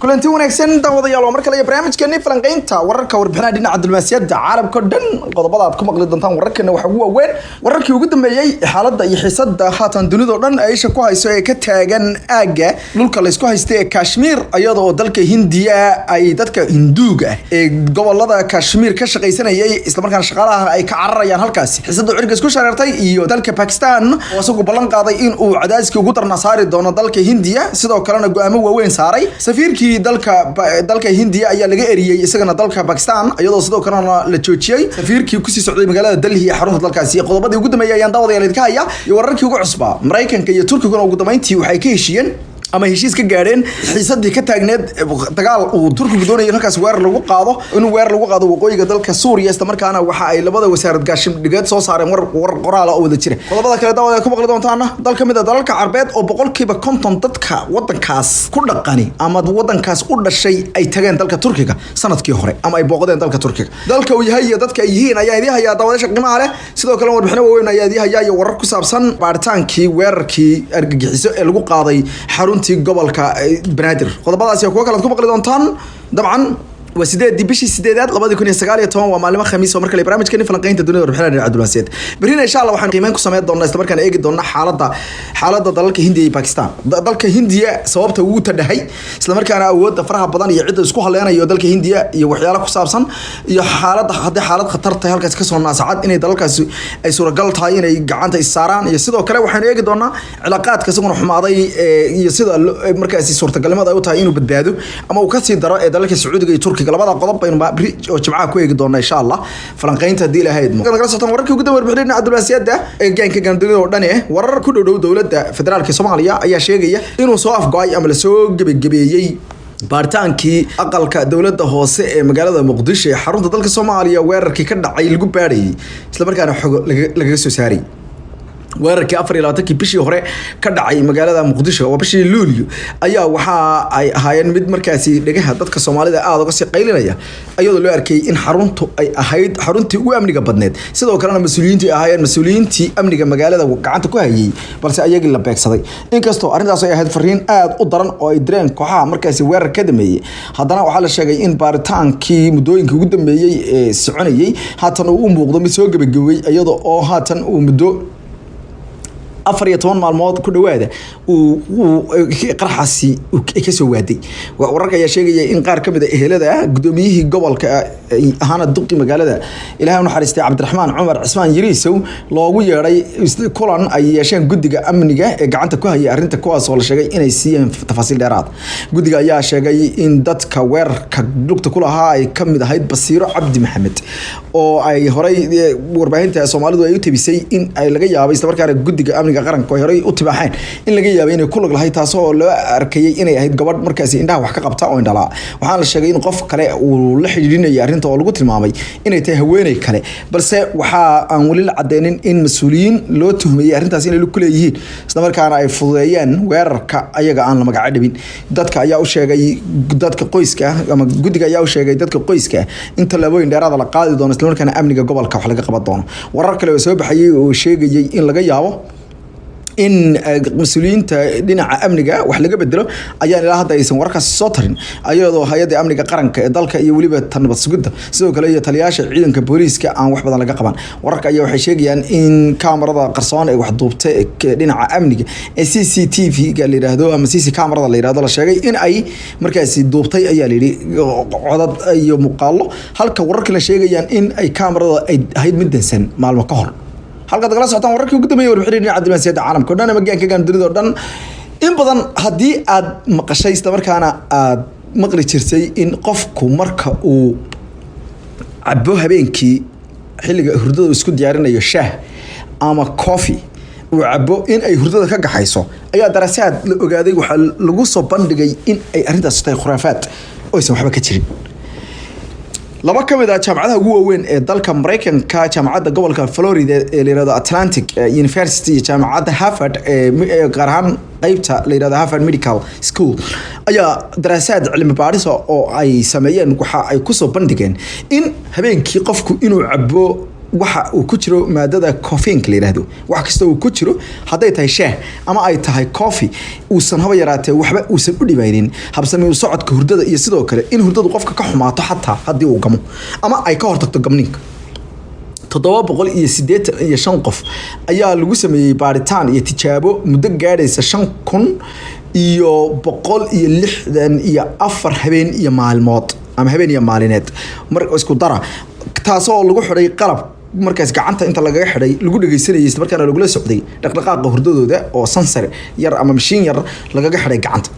kulanti wanaagsan daawadayaal mar kale barnaamijkeena falanqeynta wararka warbixinaha dhinaca diblomaasiyadda caalamka dhan qodobada aad ku maqli doontaan wararkeena waxa ugu weyn wararkii ugu dambeeyay xaaladda iyo xiisadda haatan dunida dhan ay ku hayso ee ka taagan aaga dhulka la isku haystay ee Kashmir iyadoo dalka Hindiya ay dadka Hinduuga ee gobolada Kashmir ka shaqaysanayay isla markaana shaqaalaha ay ka cararayaan halkaas xiisadda cirka isku shareertay iyo dalka Pakistan oo isagu ballan qaaday in uu cadaadiska ugu darna saari doono dalka Hindiya sidoo kalena go'aamo waaweyn saaray safiirkii dalka Hindiya ayaa laga eriyay isagana dalka Pakistan iyadoo sidoo kalena la joojiyay safiirkii ku sii socday magaalada Delhi ee xarunta dalkaasi qodobadii ugu dambeeyay ayaan daawadayaal idinka haya iyo wararkii ugu cusbaa Maraykanka iyo turkiga ugu dambeyntii waxay ka heshiiyeen ama heshiis ka gaareen xiisadii ka taagneed dagaal uu turkigu doonayay halkaas weer lagu qaado waqooyiga dalka Suuriya isla markaana waxa ay labada wasaarad gaashin dhigeed soo saareen war qoraal oo wada jira qodobada kale daawada ku maqli doontaana dalka mid ah dalalka Carbeed oo boqolkiiba 50 dadka wadankaas ku dhaqani ama wadankaas u dhashay ay tageen dalka Turkiga sanadkii hore ama ay booqdeen dalka Turkiga dalka uu yahay dadka ay yihiin ayaa idin haya daawadayaasha qiimaha leh sidoo kale warbixino waaweyn ayaa idin haya iyo warar ku saabsan baadhitaankii weerarkii argagixiso ee lagu qaaday xarunta gobolka Banaadir qodobadaas kuwa kale ku maqli doontaan dabcan وسيدة بشي سيدات لبادي كوني سجالية توم ومعلمة خميس ومركلي برامج كني فلقين الدنيا وربحنا العدل والسيد برينا إن شاء الله وحنا قيمانكم سمعت دونا استمر كان إيجي دونا حالة ضلك هندي باكستان ضلك هندية صوابته وتدهي استمر كان أود فرح بدن يعد اسكوها لنا يودلك هندية يوحيالك وصابسن حالة هذه حالة خطرت هالك كسر الناس عاد إني ضلك أي صورة قلت هاي إني جعنت الساران يصيدوا كلا وحنا إيجي دونا علاقات كسرنا حماضي يصيد مركز صورة كلمة ضيوتها إنه بدبادو أما وكسر درا ضلك السعودي تركي labada qodob baynu oo jimcaha ku eegi doona insha Allah falanqeynta diil ahayd kala soo tan wararkii ugu dambeeyay warbixinaha diblomaasiyadda ee gaanka gandulada oo dhan warar ku dhow dowladda federaalka Soomaaliya ayaa sheegaya inuu soo afgo'ay ama la soo gabeeyay baadhitaankii aqalka dowladda hoose ee magaalada Muqdisho ee xarunta dalka Soomaaliya weerarkii ka dhacay lagu baadhayay isla markaana xog laga soo saaray weerarkii 24 bishii hore ka dhacay magaalada Muqdisho oo bishii Luulyo ayaa waxa ay ahaayeen mid markaasi dhagaha dadka Soomaalida aad uga sii qaylinaya iyadoo loo arkay in xaruntu ay ahayd xaruntii ugu amniga badneed sidoo kalena mas'uuliyiintii amniga magaalada gacanta ku hayay balse ayagii la beegsaday inkastoo arintaas ay ahayd fariin aad u daran oo ay direen kooxaha markaasi weerar ka dameeyay haddana waxa la sheegay in baadhitaankii muddooyinkii ugu dambeeyay ee soconayay haatan uu muuqdo mid soo gabagabay iyadoo oo haatan uu muddo 14 maalmood ku dhawaada qaraxaasi ka soo waaday wararka ayaa sheegaya in qaar kamid ah ehelada gudoomiyihii gobolka ahana duqi magaalada ilaahay u naxariistay Cabdiraxmaan Umar Cismaan Yariisow loogu yeeray kulan ay yeesheen guddiga amniga ee gacanta ku hayay arinta kuwaas oo la sheegay inay siiyeen tafaasiil dheeraad guddiga ayaa sheegay in dadka weerarka lugta ku lahaa ay kamid ahayd Basiiro Cabdi Maxamed oo ay horay warbaahinta Soomaalidu ay u tabisay in ay laga yaabay isla markaana guddiga amniga qaranka oo horay u tibaaxeen in laga yaabay inay ku lug lahayd taas oo loo arkayay inay ahayd gabadh markaasi indhaha wax ka qabta oo indhala waxaan la sheegay in qof kale uu la xiriirinay arinta oo lagu tilmaamay inay tahay haweeney kale balse waxa aan wali la cadeynin in mas'uuliyiin loo tuhmayay arintaas inay ku leeyihiin isla markaana ay fududeeyeen weerarka ayaga aan la magac dhabin dadka ayaa u sheegay dadka qoyska ama guddiga ayaa u sheegay dadka qoyska in talaabooyin dheeraad la qaadi doono isla markaana amniga gobolka wax laga qaban doono warar kale oo soo baxayay oo sheegayay in laga yaabo in mas'uuliyiinta dhinaca amniga wax laga bedelo ayaa ilaa hadda aysan warkaas soo tarin ayadoo hay'adda amniga qaranka ee dalka iyo waliba tanbad sugidda sidoo kale iyo taliyaasha ciidanka booliiska aan wax badan laga qaban wararka ayaa waxay sheegayaan in kaamarada qarsoon ee wax duubtay dhinaca amniga ee CCTV ga la yiraahdo ama CC kaamarada la yiraahdo la sheegay in ay markaasi duubtay ayaa la yiri codad iyo muuqaalo halka wararka la sheegayaan in ay kaamarada ay ahayd mid dansan maalmo ka hor halka dagala socotaan wararkii ugu dambeeyay warbixinaha diblomaasiyadda caalamka oo dhan ama gaanka gandulada oo dhan in badan hadii aad maqashay isla markaana aad maqli jirtay in qofku marka uu cabo habeenkii xilliga hurdada isku diyaarinayo shaah ama coffee uu cabo in ay hurdada ka gaxayso ayaa daraasaad la ogaaday waxa lagu soo bandhigay in ay arintaas tahay khuraafaad oo aysan waxba ka jirin laba kamid ah jaamacadaha ugu weyn ee dalka Maraykanka jaamacadda gobolka Florida ee la yiraahdo Atlantic University iyo jaamacadda Harvard ee gaar ahaan qaybta la yiraahdo Harvard Medical School ayaa daraasaad cilmi baaris oo ay sameeyeen waxa ay ku soo bandhigeen in habeenkii qofku inuu cabo waxa uu ku jiro maadada caffeine la yiraahdo wax kasta uu ku jiro haday tahay shaah ama ay tahay coffee uu san haba yaraatee waxba uu san u dhibaynin habsami u socodka hurdada iyo sidoo kale in hurdadu qofka ka xumaato xataa hadii uu gamo ama ay ka hortagto gamninka 785 qof ayaa lagu sameeyay baadhitaan iyo tijaabo muddo gaadhaysa 5164 habeen iyo maalmood ama habeen iyo maalineed marka isku dara taasoo lagu xiray qalab markaas gacanta inta laga xiray lagu dhageysanayay isla markaana lagu la socday dhaqdhaqaaqa hurdadooda oo sensor yar ama machine yar laga xiray gacanta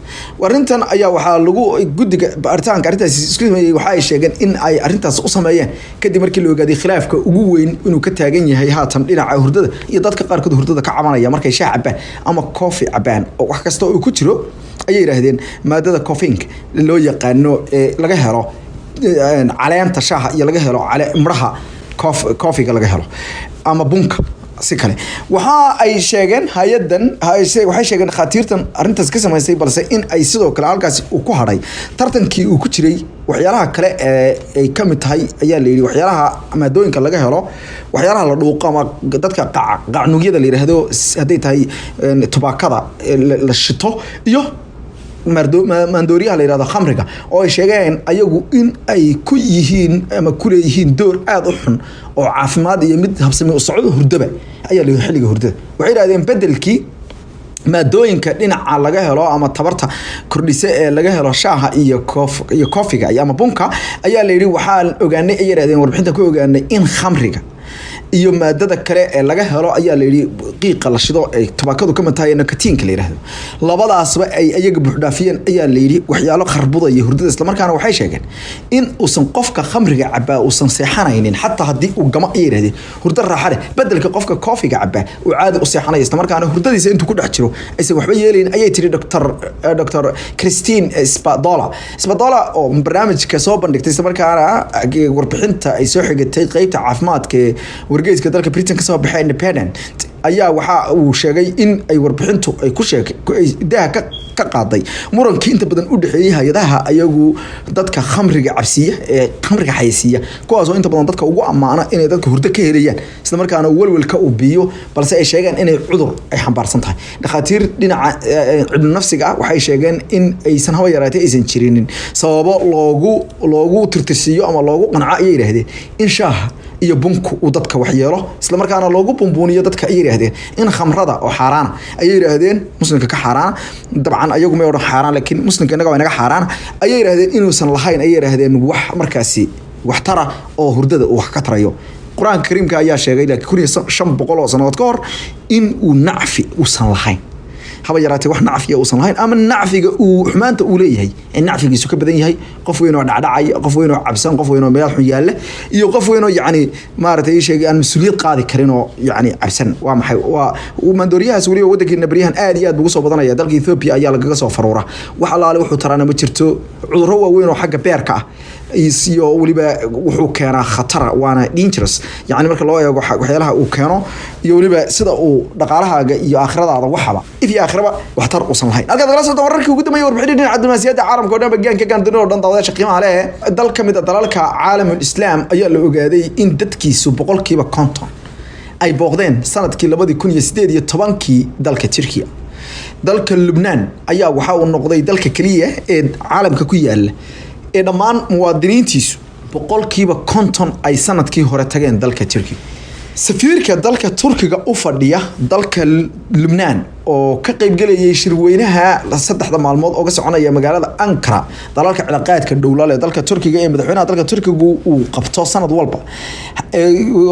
warintan ayaa waxa lagu gudiga baaritaanka arintaas isku sameeyay waxa ay sheegeen in ay arintaas u sameeyeen kadib markii la ogaaday khilaafka ugu weyn inuu ka taagan yahay haatan dhinaca hurdada iyo dadka qaarkood hurdada ka cabanaya markay shaah cabaan ama coffee cabaan oo wax kasta oo ku jiro ayay yiraahdeen maadada caffeine loo yaqaano ee laga helo caleenta shaaha iyo laga helo miraha coffee laga helo ama bunka si kale waxa ay sheegeen hayadan waxay sheegeen khatiirtan arintaas ka sameysay balse in ay sidoo kale halkaas uu ku haray tartankii uu ku jiray waxyaalaha kale ee ay kamid tahay ayaa la yiri waxyaalaha maadooyinka laga helo waxyaalaha la dhuuqo ama dadka qacnugyada la yiraahdo haday tahay tubaakada la shito iyo maandooriyaha la yiraahdo khamriga oo ay sheegeen ayagu in ay ku yihiin ama ku leeyihiin door aad u xun oo caafimaad iyo mid habsami u socdo hurdada ayaa la xilliga hurdada waxay yiraahdeen bedelkii maadooyinka dhinaca laga helo ama tabarta kordhisa ee laga helo shaaha iyo coffee-ga ama bunka ayaa la yiri waxaan ogaanay ay yiraahdeen warbixinta ku ogaanay in khamriga iyo maadada kale ee laga helo ayaa la yiri qiiqa la shido ay tubaakadu ka matahay nicotine la yiraahdo labadaasba ay ayaga buuxdaafiyeen ayaa la yiri waxyaalo kharbada iyo hurdada isla markaana waxay sheegeen in uusan qofka khamriga cabaa uusan seexanaynin xataa hadii uu gamo ay yiraahdeen hurdo raaxo leh bedelka qofka coffee-ga cabaa uu caadi u seexanayo isla markaana hurdadiisa intuu ku dhex jiro aysan waxba yeelin ayay tiri Dr. Christine Spadola oo barnaamijka soo bandhigtay isla markaana warbixinta ay soo xigatay qaybta caafimaadka wargeyska dalka Britain ka soo baxay independent ayaa waxa uu sheegay in ay warbixintu ay ku sheegay daha ka qaaday murankii inta badan u dhaxeeyay hay'adaha ayagu dadka khamriga cabsiya ee khamriga xayisiya kuwaas oo inta badan dadka ugu amaana inay dadka hurdo ka helayaan isla markaana walwalka uu biyo balse ay sheegeen inay cudur ay xambaarsan tahay dhaqaatiir dhinaca cilmi nafsiga waxay sheegeen in aysan hawa yaraatay aysan jirinin sababo loogu tirtirsiyo ama loogu qanco ay yiraahdeen in shaaha iyo bunku uu dadka wax yeelo isla markaana loogu bumbuuniyo dadka ay yiraahdeen in khamrada oo xaraan ay yiraahdeen muslimka ka xaraan dabcan ayagu ma oran xaraan laakiin muslimka inaga waa inaga xaraan ay yiraahdeen inuusan lahayn ay yiraahdeen wax markaasi wax tara oo hurdada wax ka tarayo quraanka kariimka ayaa sheegay laakiin 500 sanadood ka hor in uu nacfi uusan lahayn haba yaraatay wax nacfiya uusan lahayn ama nacfiga uu xumaanta uu leeyahay in nacfigiisu ka badan yahay qof weyn oo dhacdhacay qof weyn oo cabsan qof weyn oo meel xun yaale iyo qof weyn oo yaani maartay sheegay aan mas'uuliyad qaadi karin oo yaani cabsan waa maxay waa maandooriyahaas waliba wadankeena bariyahan aad iyo aad ugu soo badanaya dalka Ethiopia ayaa lagaga soo faruura wax alaale wuxuu tarana ma jirto cudurro waaweyn oo xagga beerka ah iyo waliba wuxuu keenaa khatar waana dangerous yaani marka loo eego waxyaalaha uu keeno iyo waliba sida uu dhaqaalahaaga iyo aakhiradaada waxaba if aakhiraba waxtar uusan lahayn halka dagaalada soo wararkii ugu dambeeyay warbixin dhinaca diblomaasiyadda caalamka oo dhan deegaanka gaandino oo dhan daawada qiimaha leh dal kamid ah dalalka caalamul islaam ayaa la ogaaday in dadkiisu 50% ay booqdeen sanadkii 2018 dalka Turkiga dalka Lebanon ayaa waxa uu noqday dalka kaliya ee caalamka ku yaala ee dhammaan muwaadiniintiisu 50% ay sanadkii hore tageen dalka Turkiga safiirka dalka Turkiga u fadhiya dalka Lebanon oo ka qayb galayay shirweynaha saddexda maalmood oo ka soconaya magaalada Ankara dalalka cilaaqaadka dowladda ee dalka Turkiga ee madaxweynaha dalka Turkiga uu qabto sanad walba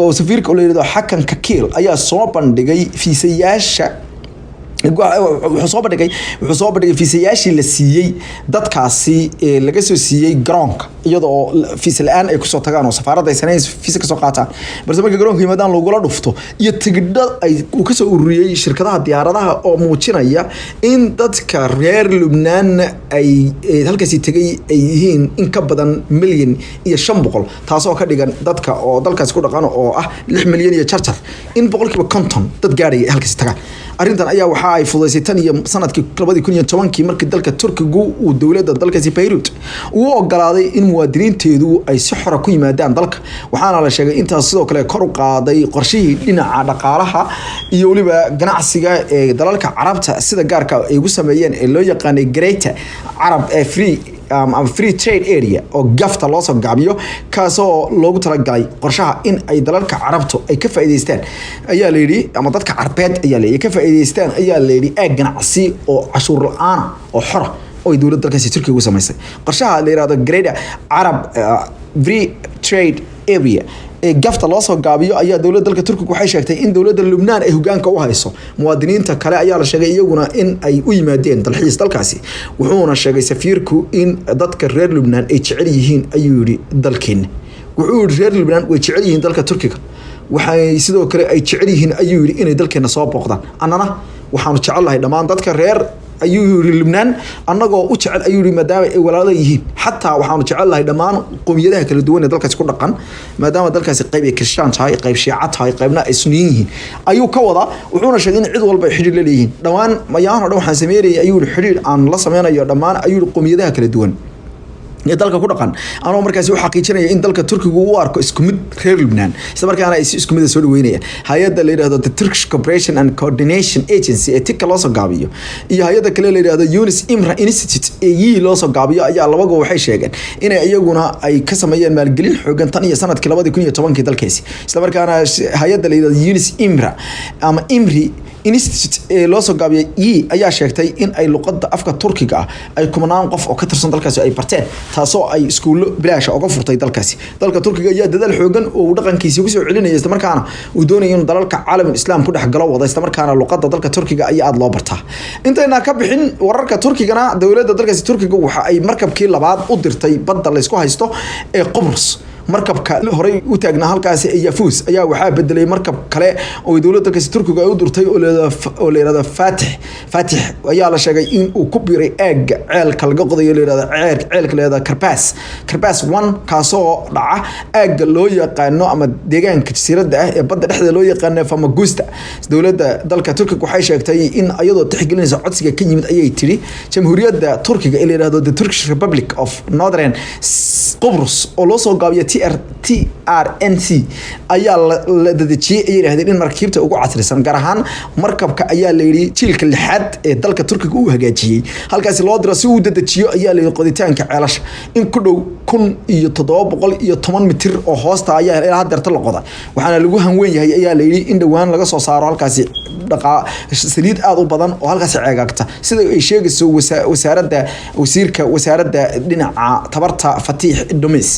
oo safiirka oo leeyahay xakan kakiil ayaa soo bandhigay fiisayaasha wuxuu soo bandhigay fiisayaashii la siiyay dadkaasi laga soo siiyay garoonka iyadoo fiisa la'aan ay ku soo tagaan oo safaaradda ay sanay fiisa ka soo qaataan balse markii garoonka yimaadaan lagula dhufto iyo tigidhada ay ka soo ururiyay shirkadaha diyaaradaha oo muujinaya in dadka reer Lebanon ay halkaasi tagay ay yihiin in ka badan milyan iyo 500 taasoo ka dhigan dadka oo dalkaas ku dhaqan oo ah 6 milyan iyo charter in 50% dad gaaray halkaasi tagaan arrintan ayaa waxa ay fududeysay tan iyo sanadkii 2010 markii dalka Turkigu uu dowladda dalkaasi Beirut uu ogolaaday in muwaadiniinteedu ay si xor ah ku yimaadaan dalka waxaana la sheegay intaas sidoo kale kor u qaaday qorshihii dhinaca dhaqaalaha iyo waliba ganacsiga ee dalalka Carabta sida gaarka ay ugu sameeyeen ee loo yaqaan Greater Arab free trade area oo gafta loo soo gaabiyo kaasoo loogu talagalay qorshaha in ay dalalka Carabtu ay ka faa'iideystaan ayaa la yiri ama dadka Carbeed ayaa la ka faa'iideystaan ayaa la yiri ganacsi oo cashuur la'aan oo xor ah oo dowladda dalkaasi Turkiga u sameysay qorshaha la yiraahdo Greater Arab free trade area gafta loo soo gaabiyo ayaa dowladda dalka Turkiga waxay sheegtay in dowladda Lubnaan ay hogaanka u hayso muwaadiniinta kale ayaa la sheegay iyaguna in ay u yimaadeen dalxiis dalkaasi wuxuuna sheegay safiirku in dadka reer Lubnaan ay jecel yihiin ayuu yiri dalkeena wuxuu reer Lubnaan way jecel yihiin dalka Turkiga waxay sidoo kale ay jecel yihiin ayuu yiri inay dalkeena soo booqdaan annana waxaanu jecelahay dhamaan dadka reer ayuu yiri Lubnaan annagoo u jecel ayuu yiri maadaama ay walaalo yihiin xataa waxaanu jecelahay dhamaan qowmiyadaha kala duwan ee dalkaas ku dhaqan maadaama dalkaas qayb ay Kirishtaan tahay qayb Shiica tahay qaybna ay Sunniyiin yihiin ayuu ka wada wuxuuna sheegay in cid walba xiriir la leeyihiin dhawaan mayaano dhan waxaan sameeyay ayuu yiri xiriir aan la sameynayo dhamaan ayuu yiri qowmiyadaha kala duwan ee dalka ku dhaqan anoo markaas waxa xaqiijinaya in dalka Turkiga uu arko isku mid reer Lubnaan isla markaana ay isku mid soo dhaweynayaan hay'adda la yiraahdo the Turkish Cooperation and Coordination Agency ee tika loo soo gaabiyo iyo hay'adda kale la yiraahdo Yunus Imra Institute ee loo soo gaabiyo ayaa labagu waxay sheegeen in iyaguna ay ka sameeyeen maalgelin xoogan tan iyo sanadkii 2010 dalkaasi isla markaana hay'adda la yiraahdo Yunus Imra ama Imri Institute ee loo soo gaabiyay ayaa sheegtay in ay luqadda afka Turkiga ay kumanaan qof oo ka tirsan dalkaasi ay barteen taasoo ay iskuulo bilaash uga furtay dalkaasi dalka Turkiga ayaa dadaal xoogan oo dhaqankiisa ku soo celinaya isla markaana uu doonayo in dalalka caalamka islaam ku dhex galo wada isla markaana luqadda dalka Turkiga ayaa aad loo bartaa intayna ka bixin wararka Turkigana dowladda dalkaasi Turkiga waxa ay markabkii labaad u dirtay badda la isku haysto ee Qobrus markabka horey u taagnaa halkaasi ay Yafus ayaa waxa bedelay markab kale oo dowladda dalkaasi Turkiga ay u dirtay oo leeyahay Fatih ayaa la sheegay in uu ku biiray ceelka laga qodayo leeyahay ceelka leeyahay Karpas 1 kaasoo dhaca loo yaqaano ama deegaanka jasiiradda ah ee badda dhexdeeda loo yaqaan Famagusta dowladda dalka Turkiga waxay sheegtay in ayadoo tixgelinaysa codsiga ka yimid ayay tiri jamhuuriyadda Turkiga ee leeyahay the Turkish Republic of Northern Qobrus oo loo soo gaabiyo TRNC ayaa la dadajiyay ay yiraahdeen in markibta ugu casrisan gaar ahaan markabka ayaa la yiri jiilka lixaad ee dalka Turkiga uu hagaajiyay halkaas loo diro si uu dadajiyo ayaa la qoditaanka ceelasha in ku dhow 1710 mitir oo hoosta ayaa ilaa hadarta la qoday waxaana lagu hanweyn yahay ayaa la yiri in dhawaan laga soo saaro halkaas saliid aad u badan oo halkaas ceegaagta sida ay sheegayso wasaaradda dhinaca tabarta Fatih Dumis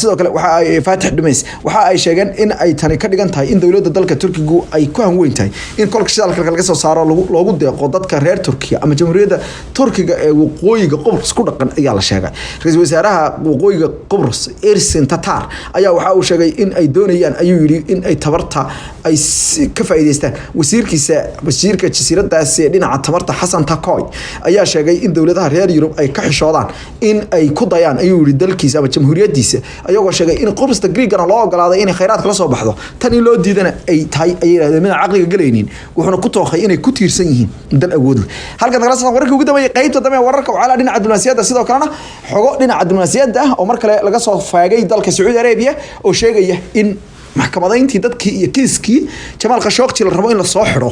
sidoo kale waxa ay Fatih Dumis waxa ay sheegeen in ay tani ka dhigan tahay in dowladda dalka Turkiga ay ku hanweyn tahay in kolka shidaalka laga soo saaro loogu deeqo dadka reer Turkiga ama jamhuuriyadda Turkiga ee waqooyiga Qobrus ku dhaqan ayaa la sheegay ra'iisul wasaaraha waqooyiga Qobrus Ersin Tatar ayaa waxa uu sheegay in ay doonayaan ayuu yiri in ay tabarta ay ka faa'iideystaan wasiirka jasiiradaas ee dhinaca tamarta Xasan Takoy ayaa sheegay in dowladaha reer Yurub ay ka xishoodaan in ay ku dayaan ayuu yiri dalkiisa ama jamhuuriyadiisa ayagoo sheegay in Qobrista Greekana loo ogolaaday in kheyraadka la soo baxdo tan in loo diidana ay tahay ay yiraahdeen mid caqliga galaynin wuxuuna ku tooqay inay ku tiirsan yihiin dal awood halka nagala soo wararka ugu dambeeyay qaybta dambe wararka oo cala dhinaca diblomaasiyadda sidoo kalena xogo dhinaca diblomaasiyadda oo mar kale laga soo faagay dalka Saudi Arabia oo sheegaya in maxkamadayntii dadkii iyo kiiskii Jamal Khashoggi la rabo in la soo xiro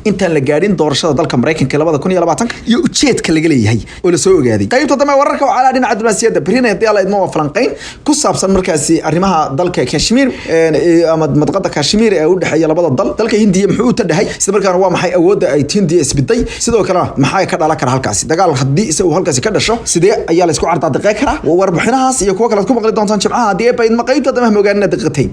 intaan la gaadhin doorashada dalka Maraykanka 2020 iyo ujeedka laga leeyahay oo la soo ogaaday qaybta dambe wararka oo cala dhinaca diblomaasiyadda Britain ayaa la idmo falanqayn ku saabsan markaasi arrimaha dalka Kashmir ama madqada Kashmir ee u dhaxeeya labada dalka Hindiya muxuu u tadhahay isla markaana waa maxay awoodda ay Hindiya isbiday sidoo kale maxay ka dhalan kara halkaasi dagaal haddii uu halkaasi ka dhasho sidee ayaa la isku cardaadqay karaa warbixinahaas iyo kuwa kale ku maqli doontaan jimcaha haddii ay bayd ma qaybta dambe hogaanina daqiiqayn